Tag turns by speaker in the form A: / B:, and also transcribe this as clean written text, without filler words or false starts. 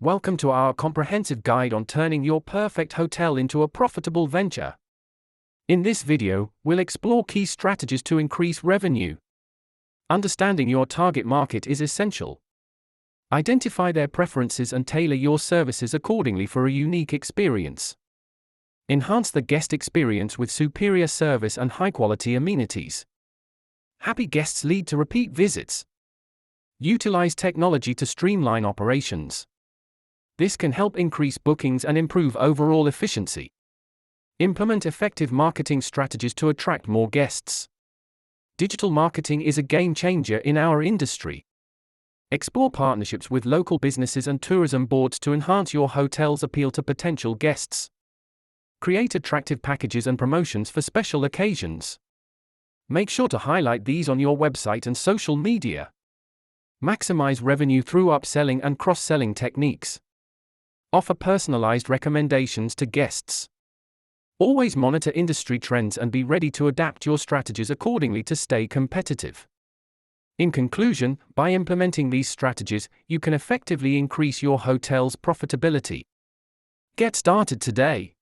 A: Welcome to our comprehensive guide on turning your perfect hotel into a profitable venture. In this video, we'll explore key strategies to increase revenue. Understanding your target market is essential. Identify their preferences and tailor your services accordingly for a unique experience. Enhance the guest experience with superior service and high-quality amenities. Happy guests lead to repeat visits. Utilize technology to streamline operations. This can help increase bookings and improve overall efficiency. Implement effective marketing strategies to attract more guests. Digital marketing is a game changer in our industry. Explore partnerships with local businesses and tourism boards to enhance your hotel's appeal to potential guests. Create attractive packages and promotions for special occasions. Make sure to highlight these on your website and social media. Maximize revenue through upselling and cross-selling techniques. Offer personalized recommendations to guests. Always monitor industry trends and be ready to adapt your strategies accordingly to stay competitive. In conclusion, by implementing these strategies, you can effectively increase your hotel's profitability. Get started today.